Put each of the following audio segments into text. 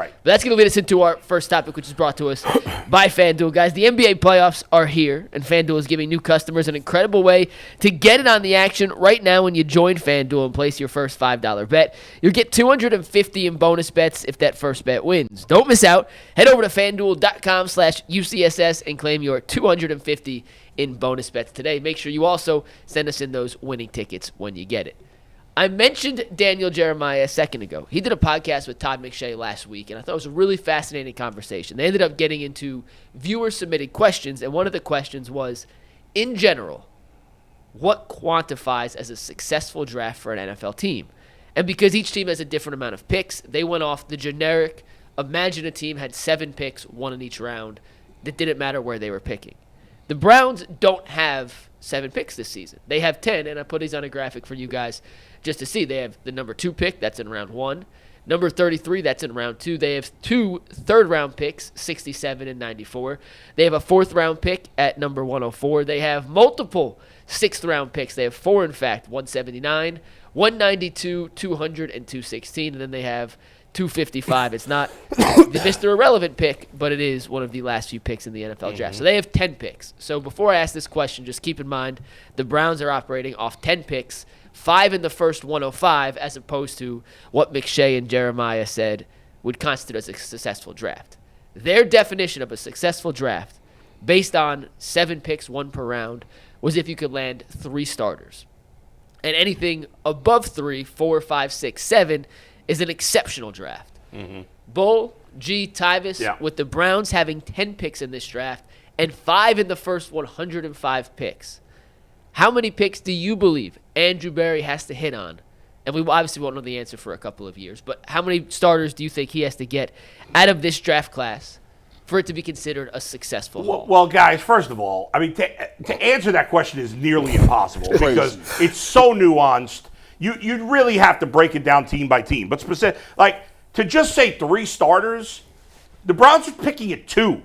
Right. But that's going to lead us into our first topic, which is brought to us by FanDuel. Guys, the NBA playoffs are here, and FanDuel is giving new customers an incredible way to get in on the action right now when you join FanDuel and place your first $5 bet. You'll get $250 in bonus bets if that first bet wins. Don't miss out. Head over to FanDuel.com/UCSS and claim your $250 in bonus bets today. Make sure you also send us in those winning tickets when you get it. I mentioned Daniel Jeremiah a second ago. He did a podcast with Todd McShay last week, and I thought it was a really fascinating conversation. They ended up getting into viewer-submitted questions, and one of the questions was, in general, what quantifies as a successful draft for an NFL team? And because each team has a different amount of picks, they went off the generic, imagine a team had 7 picks, 1 in each round. That didn't matter where they were picking. The Browns don't have 7 picks this season. They have 10, and I put these on a graphic for you guys just to see. They have the number 2 pick, that's in round 1. Number 33, that's in round 2. They have 2 third-round picks, 67 and 94. They have a 4th-round pick at number 104. They have multiple 6th-round picks. They have 4, in fact, 179, 192, 200, and 216. And then they have 255. It's not the Mr. Irrelevant pick, but it is one of the last few picks in the NFL draft. So they have 10 picks. So before I ask this question, just keep in mind the Browns are operating off 10 picks, 5 in the first 105, as opposed to what McShay and Jeremiah said would constitute as a successful draft. Their definition of a successful draft, based on 7 picks, 1 per round, was if you could land 3 starters. And anything above 3, 4, 5, 6, 7 is an exceptional draft. Bull, G, Tyvis, with the Browns having 10 picks in this draft and 5 in the first 105 picks. How many picks do you believe Andrew Berry has to hit on? And we obviously won't know the answer for a couple of years, but how many starters do you think he has to get out of this draft class for it to be considered a successful haul? Well, guys, first of all, I mean, to answer that question is nearly impossible because it's so nuanced. You'd really have to break it down team by team. But to just say 3 starters, the Browns are picking at 2.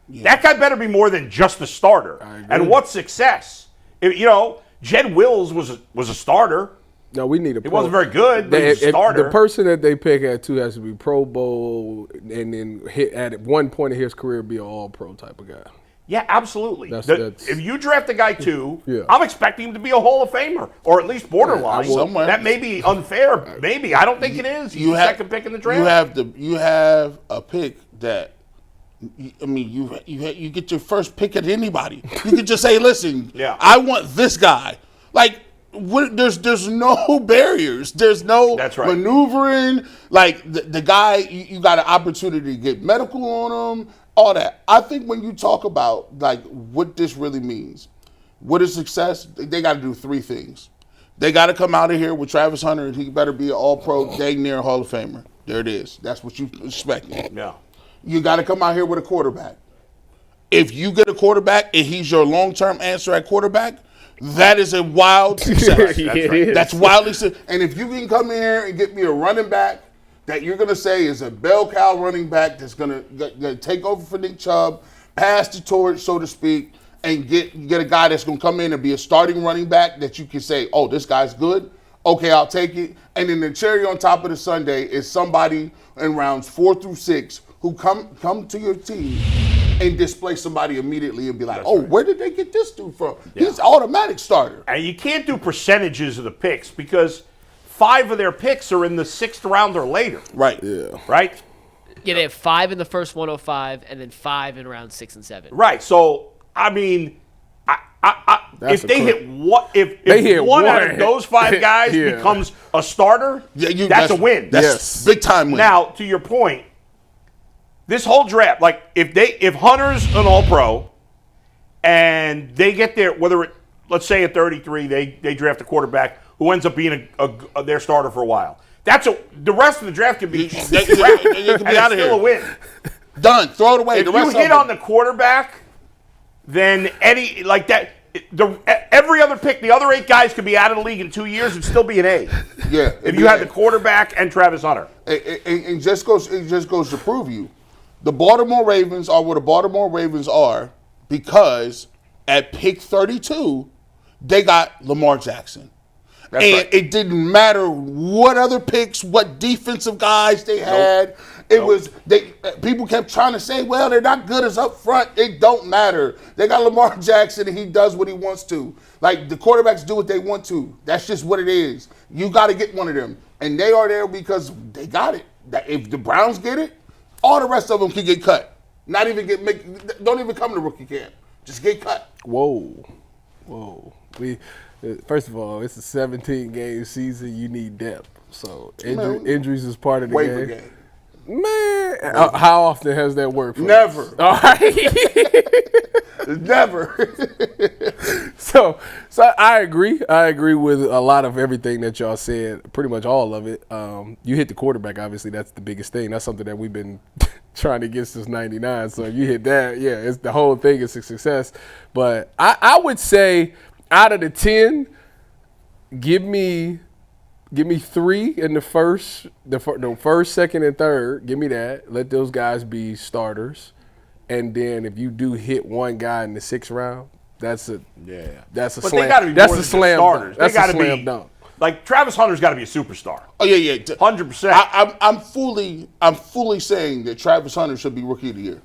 Yeah. That guy better be more than just a starter. And what's success? Jed Wills was a starter. No, we need a pro. He wasn't very good, but he's a starter. The person that they pick at 2 has to be Pro Bowl and then hit at one point in his career be an all-pro type of guy. Yeah, absolutely. If you draft a guy 2, I'm expecting him to be a Hall of Famer, or at least borderline. That may be unfair. Maybe. I don't think it is. He's the second pick in the draft. You have a pick that, I mean, you get your first pick at anybody. You can just say, listen, I want this guy. Like, there's no barriers. There's no maneuvering. Like, the guy, you got an opportunity to get medical on him. All that. I think when you talk about like what this really means, what is success, they got to do 3 things. They got to come out of here with Travis Hunter, and he better be an all-pro, dang near Hall of Famer. There it is. That's what you expecting. Yeah. You got to come out here with a quarterback. If you get a quarterback and he's your long-term answer at quarterback, that is a wild success. That's wildly success. And if you can come in here and get me a running back that you're going to say is a bell cow running back that's going to take over for Nick Chubb, pass the torch, so to speak, and get a guy that's going to come in and be a starting running back that you can say, oh, this guy's good. Okay, I'll take it. And then the cherry on top of the sundae is somebody in rounds 4 through 6 who come to your team and display somebody immediately and be like, where did they get this dude from? Yeah. He's an automatic starter. And you can't do percentages of the picks because 5 of their picks are in the 6th round or later. Right. Yeah. Right? Yeah, they have 5 in the first 105 and then 5 in round 6 and 7. Right. So, I mean, if they hit one out of those 5 guys becomes a starter, that's a win. That's big time win. Now, to your point, this whole draft, like if Hunter's an all-pro and they get there, let's say at 33, they draft a quarterback who ends up being their starter for a while. The rest of the draft can be out of here. Still a win. Done. Throw it away. If you hit on the quarterback, then every other pick, the other 8 guys could be out of the league in 2 years and still be an A. Yeah. If you had the quarterback and Travis Hunter. It just goes to prove you. The Baltimore Ravens are what the Baltimore Ravens are because at pick 32, they got Lamar Jackson. It didn't matter what other picks, what defensive guys they had. It was people kept trying to say, well, they're not good as up front. It don't matter. They got Lamar Jackson and he does what he wants to. Like the quarterbacks do what they want to. That's just what it is. You got to get one of them. And they are there because they got it. If the Browns get it, all the rest of them can get cut. Don't even come to rookie camp. Just get cut. Whoa. First of all, it's a 17-game season. You need depth. So injuries is part of the Waiver game. Man, how often has that worked for Never. us? All right. Never. So I agree. I agree with a lot of everything that y'all said, pretty much all of it. You hit the quarterback, obviously. That's the biggest thing. That's something that we've been trying to get since 99. So if you hit that, yeah, it's the whole thing is a success. But I would say out of the 10, give me 3 in the first, second, and third. Give me that. Let those guys be starters. And then if you do hit one guy in the 6th round, that's a But slam. they got to be That's more a than slam just starters. dunk. That's they got a to slam be dunk. like Travis Hunter's got to be a superstar. Oh yeah. 100%. I'm fully saying that Travis Hunter should be rookie of the year.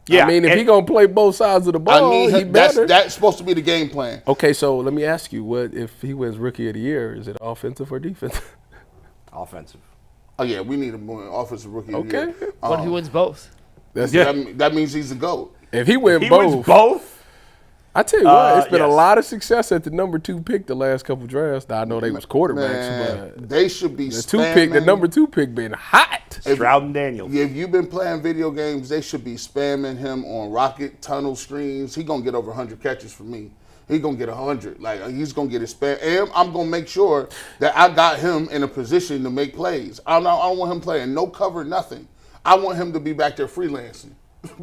Yeah, I mean, if he gonna play both sides of the ball, he better. That's supposed to be the game plan. Okay, so let me ask you, what if he wins rookie of the year? Is it offensive or defensive? offensive. Oh yeah, we need a more offensive rookie of the year. Okay. What if he wins both? That means he's a GOAT. If he wins He both, wins both. I tell you what, it's been a yes. lot of success at the number 2 pick the last couple drafts. Now, I know they was quarterbacks, Man, but they should be the number 2 pick been hot. Stroud and Daniels. If you've been playing video games, they should be spamming him on rocket tunnel screens. He gonna get over 100 catches from me. He gonna get 100. Like he's gonna get his spam. And I'm gonna make sure that I got him in a position to make plays. I don't want him playing no cover, nothing. I want him to be back there freelancing.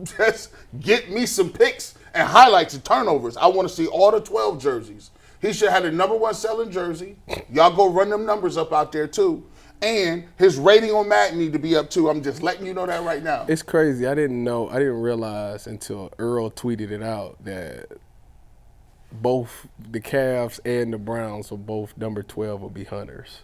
Just get me some picks and highlights and turnovers. I want to see all the 12 jerseys. He should have the number 1 selling jersey. Y'all go run them numbers up out there too. And his rating on Madden need to be up too. I'm just letting you know that right now. It's crazy. I didn't realize until Earl tweeted it out that both the Cavs and the Browns will both number 12 will be Hunters.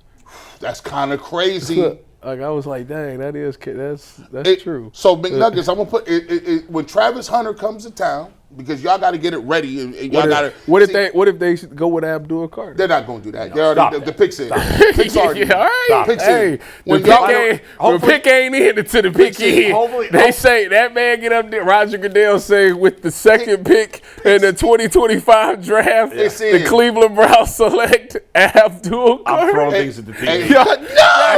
That's kind of crazy. Like I was like, dang, that's true. So McNuggets, I'm gonna put it when Travis Hunter comes to town, because y'all got to get it ready. And y'all got to. What if they go with Abdul Carter? They're not gonna do that. They stop already the picks in. Picks already. Yeah, all right. Stop. Picks Hey, in. When the pick ain't in until the pick in. Hopefully- They say that man get up there. Roger Goodell say with the second pick in the 2025 draft, It's the in. Cleveland Browns select Abdul I'm Carter. throwing things at the TV. Hey, no!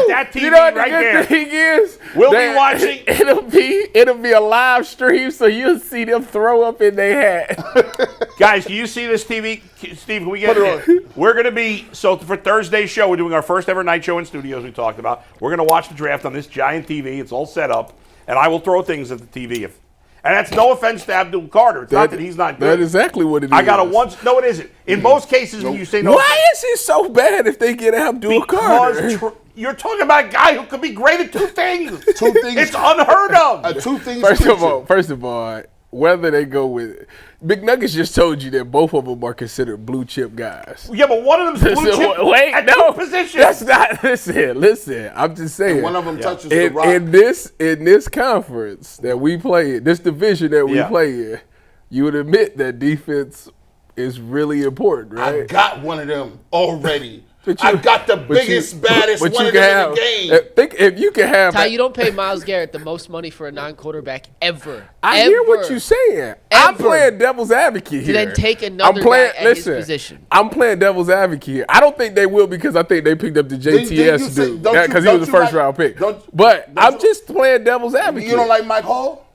That TV You know what right the good there. thing is? We'll be That watching. It'll be a live stream, so you'll see them throw up in their hat. Guys, can you see this TV? Steve, can we get it? We're going to be, so for Thursday's show, we're doing our first ever night show in studios we talked about. We're going to watch the draft on this giant TV. It's all set up. And I will throw things at the TV. And that's no offense to Abdul Carter. It's not that he's not good. That's exactly what it is. I got a once. No, it isn't. In most cases, when you say no Why is it so bad if they get Abdul Carter? because you're talking about a guy who could be great at 2 things. 2 things. It's unheard of. 2 things. First of all, whether they go with McNuggets just told you that both of them are considered blue chip guys. Yeah, but one of them's blue chip Wait, at no, 2 positions. that's not. Listen. I'm just saying. One of them touches the rock. In this conference that we play in, this division that we play in, you would admit that defense is really important, right? I got one of them already. I got the biggest, baddest one of them in the game. Think if you can have. Ty, you don't pay Myles Garrett the most money for a non-quarterback ever. I hear what you're saying. I'm playing devil's advocate here. then take another guy at his position. I'm playing devil's advocate here. I don't think they will because I think they picked up the JTS dude because he was a first round pick. But I'm just playing devil's advocate. You don't like Mike Hall?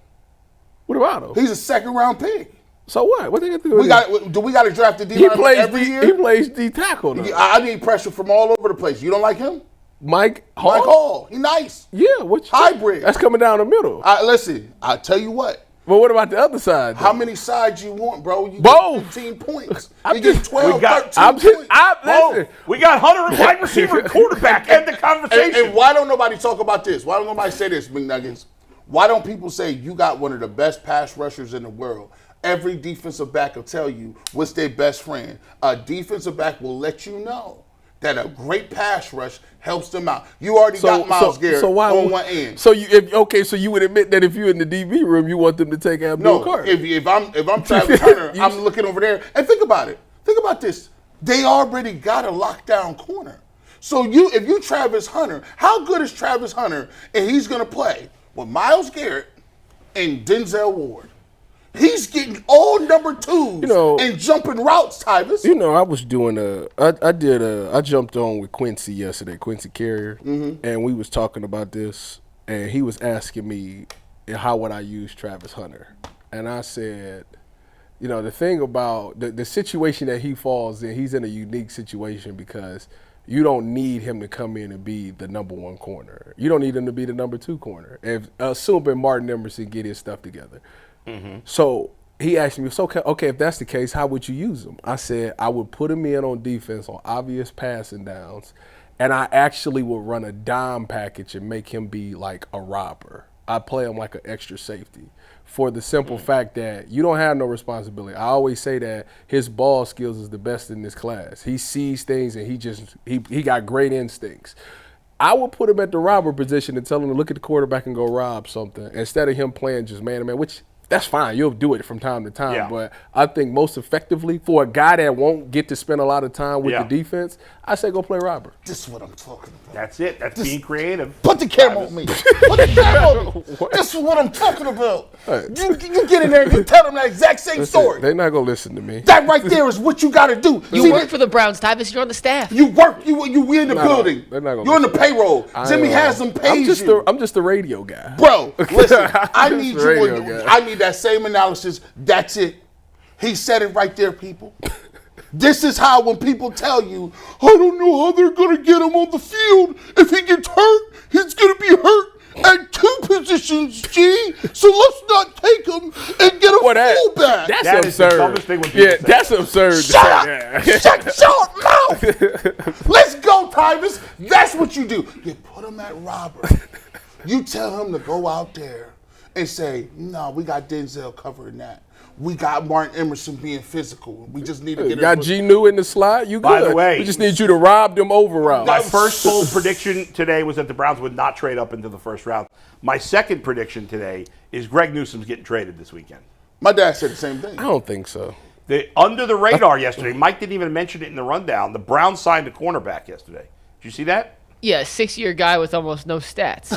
What about him? He's a 2nd round pick. So what? What they got to do with it? Do we got to draft the D He lineman every year? He plays D tackle though. I need pressure from all over the place. You don't like him? Mike Hall? Mike Hall. He nice. Yeah, what Hybrid. That's coming down the middle. Listen, I tell you what. But what about the other side? How many sides you want, bro? You Both. get 15 points. I'm You get just- 12, we got- 13 points. Listen. We got Hunter at wide receiver and quarterback. End the conversation. And why don't nobody talk about this? Why don't nobody say this, McNuggets? Why don't people say you got one of the best pass rushers in the world? Every defensive back will tell you what's their best friend. A defensive back will let you know that a great pass rush helps them out. You already got Myles Garrett on one end. So you would admit that if you're in the DB room, you want them to take Abdul Carter. If I'm Travis Hunter, I'm looking over there. And think about it. Think about this. They already got a lockdown corner. So if you Travis Hunter, how good is Travis Hunter? And he's going to play with Myles Garrett and Denzel Ward. He's getting all number twos and jumping routes, Tyvis. I was doing I jumped on with Quincy yesterday, Quincy Carrier, and we was talking about this, and he was asking me how would I use Travis Hunter, and I said, the thing about the situation that he falls in, he's in a unique situation because you don't need him to come in and be the number one corner. You don't need him to be the number two corner. Assuming Martin Emerson get his stuff together. Mm-hmm. So he asked me, okay, if that's the case, how would you use him? I said I would put him in on defense on obvious passing downs, and I actually would run a dime package and make him be like a robber. I play him like an extra safety for the simple fact that you don't have no responsibility. I always say that his ball skills is the best in this class. He sees things and he got great instincts. I would put him at the robber position and tell him to look at the quarterback and go rob something instead of him playing just man-to-man, which that's fine. You'll do it from time to time. Yeah. But I think most effectively for a guy that won't get to spend a lot of time with the defense, I say go play robber. This is what I'm talking about. That's it. That's being creative. Put the camera on me. Put the camera on me. This is what I'm talking about. You get in there and you tell them that exact same story. They're not going to listen to me. That right there is what you got to do. You work for the Browns, Tyvis. You're on the staff. You work. You in the building. You're in the payroll. Jimmy has them paid I'm just the radio guy. Bro, listen. I need you. I need that same analysis. That's it. He said it right there, people. This is how when people tell you, I don't know how they're going to get him on the field. If he gets hurt, he's going to be hurt at two positions, G. So let's not take him and get a fullback. That's absurd. That's absurd. Shut up. Shut your mouth. Let's go, Tyvis. That's what you do. You put him at robber. You tell him to go out there and say, no, we got Denzel covering that. We got Martin Emerson being physical. We just need to get got G-New in the slot. You good. By the way, we just need you to rob them over routes. My first bold prediction today was that the Browns would not trade up into the first round. My second prediction today is Greg Newsom's getting traded this weekend. My dad said the same thing. I don't think so. Under the radar yesterday, Mike didn't even mention it in the rundown, the Browns signed a cornerback yesterday. Did you see that? Yeah, a 6-year guy with almost no stats.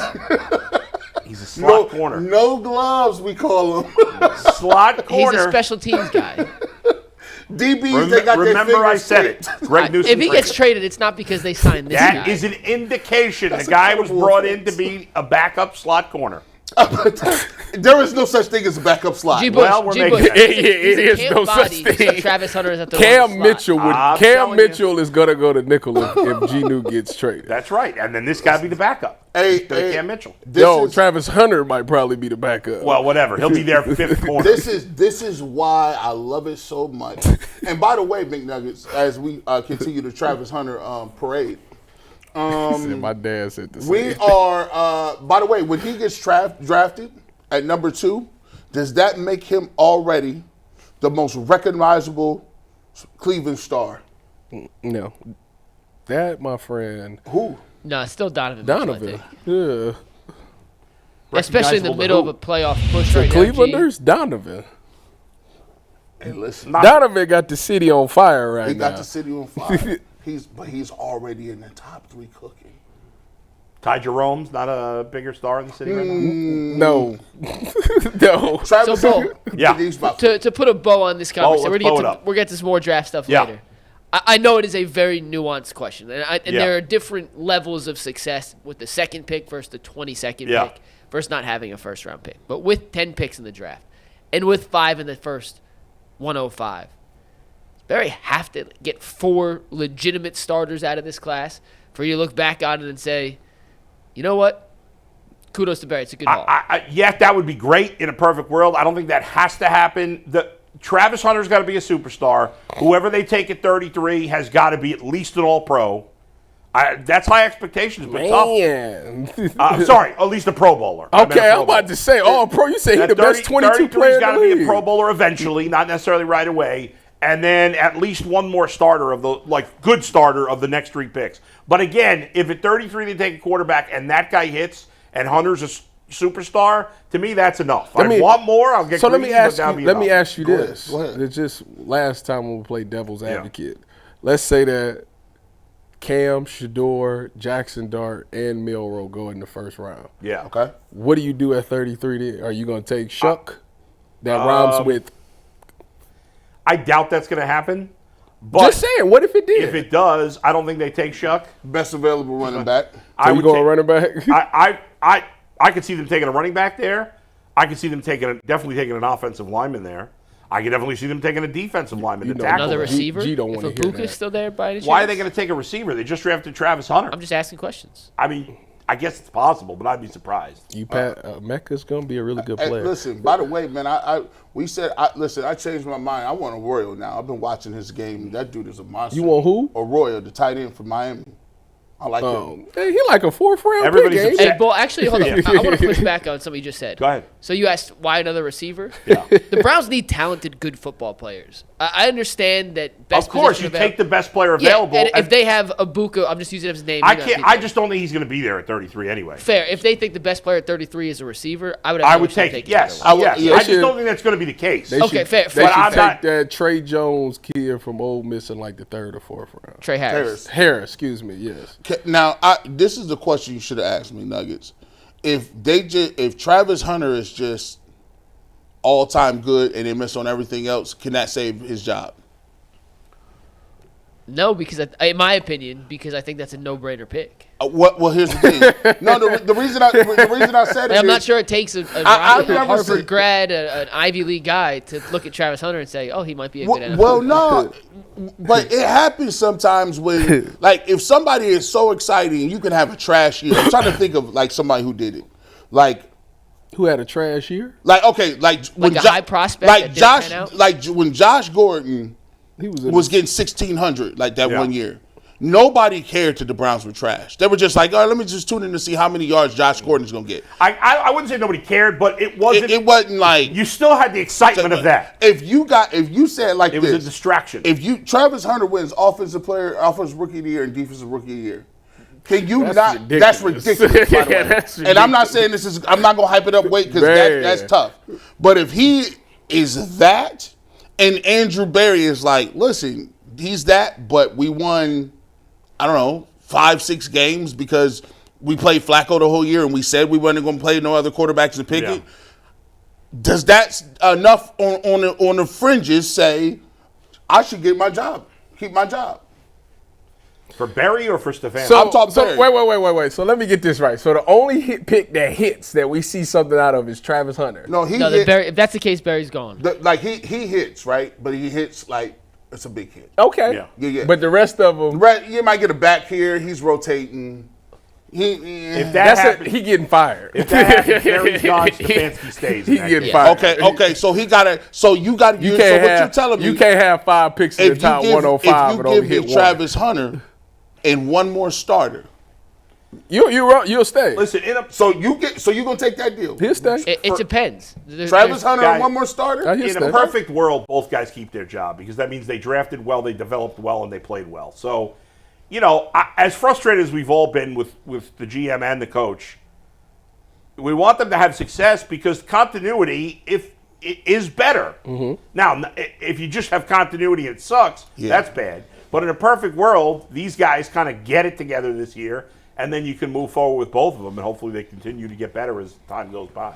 He's a slot corner. No gloves, we call him. Slot corner. He's a special teams guy. DBs, they got remember I said it. Greg Newsom. If he gets traded, it's not because they signed this guy. That is an indication the guy was brought in to be a backup slot corner. There is no such thing as a backup slot. Well, we're making that. It is no such thing. So Travis Hunter is at the Cam Mitchell is gonna go to nickel if G-New gets traded. That's right, and then this guy be the backup. Cam Mitchell. Travis Hunter might probably be the backup. Well, whatever. He'll be there for fifth corner. This is why I love it so much. And by the way, McNuggets, as we continue the Travis Hunter parade. My dad said the same. We are, by the way, when he gets drafted at number 2, does that make him already the most recognizable Cleveland star? No. That, my friend. Who? No, it's still Donovan Mitchell, I think. Yeah. Especially in the middle of a playoff push right now. Clevelanders? Donovan. Hey, listen. Donovan got the city on fire right now. He got the city on fire. He's already in the top 3 cooking. Ty Jerome's not a bigger star in the city right now? No. Travis to put a bow on this conversation, we'll get to some more draft stuff later. I know it is a very nuanced question, and there are different levels of success with the second pick versus the 22nd pick versus not having a first-round pick. But with 10 picks in the draft and with 5 in the first 105, Barry have to get 4 legitimate starters out of this class for you to look back on it and say, you know what? Kudos to Barry. It's a good haul. That would be great in a perfect world. I don't think that has to happen. Travis Hunter's got to be a superstar. Whoever they take at 33 has got to be at least an all-pro. That's high expectations, but tough. Sorry, at least a Pro Bowler. Okay, I'm about to say all-pro. You say he's the best 22 player in the league. He's got to be a Pro Bowler eventually, not necessarily right away. and then at least one more starter of the good starter of the next 3 picks. But again, if at 33 they take a quarterback and that guy hits and Hunter's a superstar, to me that's enough. I want more. I'll get. So greedy, let me ask you Go this. ahead. It's just last time when we played devil's advocate. Let's say that Cam, Shador, Jackson Dart, and Milroe go in the first round. Yeah. Okay. What do you do at 33 then? Are you going to take Shuck? That rhymes with. I doubt that's going to happen. But Just saying, what if it did? if it does, I don't think they take Shuck. Best available running back. So you going running back? I could see them taking a running back there. I could see them definitely taking an offensive lineman there. I could definitely see them taking a defensive lineman to tackle. Another him. receiver? G don't if wanna hear Ibuka's that. still there by any chance? Why are they going to take a receiver? They just drafted Travis Hunter. I'm just asking questions. I mean, I guess it's possible, but I'd be surprised. Mecca's going to be a really good Hey, player. listen, by the way, man, I changed my mind. I want Arroyo now. I've been watching his game. That dude is a monster. You want who? Arroyo, the tight end from Miami. I like him. Hey, he like a 4th round Everybody's pick. upset. Hey, Bull, actually, hold on. I want to push back on something you just said. Go ahead. So you asked why another receiver? Yeah. The Browns need talented, good football players. I understand that best Of course, position you take the best player Yeah, available. and if they have Ibuka, I'm just using his name. I just don't think he's going to be there at 33 anyway. Fair. If they think the best player at 33 is a receiver, I would have I no would issue take it. taking Yes. either one. Yes. yeah, I they just don't think that's going to be the case. They Okay, should, fair. They But should I'm take not- that Trey Jones kid from Ole Miss in like the 3rd or 4th round. Trey Harris. Harris, excuse me, yes. Now, this is the question you should have asked me, Nuggets. If Travis Hunter is just all-time good and they miss on everything else, can that save his job? No, because in my opinion, because I think that's a no-brainer pick. Well, here's the thing. No, the reason I said it I'm is, not sure it takes a I've never Harvard seen- grad, an Ivy League guy, to look at Travis Hunter and say, "Oh, he might be a good NFL." Well, no, but it happens sometimes when, like, if somebody is so exciting, you can have a trash year. I'm trying to think of like somebody who did it, like Who had a trash year? okay, like when a high prospect that didn't pan out? like when Josh Gordon He was getting 1,600 like that one year. Nobody cared that the Browns were trash. They were just like, all right, let me just tune in to see how many yards Josh Gordon's going to get. I wouldn't say nobody cared, but it wasn't. It wasn't like You still had the excitement of that. If you said like It this, was a distraction. If Travis Hunter wins offensive rookie of the year and defensive rookie of the year, can you That's not? That's ridiculous. By the way. That's And I'm not saying this is. I'm not gonna hype it up. Wait, because that's tough. But if he is that, and Andrew Berry is like, listen, he's that, but we won, I don't know, 5-6 games because we played Flacco the whole year and we said we weren't going to play no other quarterbacks to pick it. Does that enough on the fringes say I should get my job, keep my job? For Barry or for Stefanski? I'm talking Barry. Wait. So let me get this right. So the only pick that hits that we see something out of is Travis Hunter. No, he No, hits, if that's the case, Barry's gone. he hits, right? But he hits like it's a big hit. Okay. Yeah. But the rest of them, You might get a back here. He's rotating. If that that's happens, he getting fired. if that happens, Barry's gone. Stefanski stays. He in that getting case. fired. Okay. So he got to. So you got to. You So can't what have. you're telling me? You can't have 5 picks in the top 105 and if only you hit give one. me Travis Hunter and one more starter, You'll stay. Listen, so you're gonna take that deal? He'll stay. It depends. Travis Hunter guy- and one more starter. He'll in stay. a perfect world, both guys keep their job because that means they drafted well, they developed well, and they played well. So, as frustrated as we've all been with the GM and the coach, we want them to have success because continuity is better. Mm-hmm. Now, if you just have continuity and it sucks, that's bad. But in a perfect world, these guys kind of get it together this year, and then you can move forward with both of them, and hopefully they continue to get better as time goes by.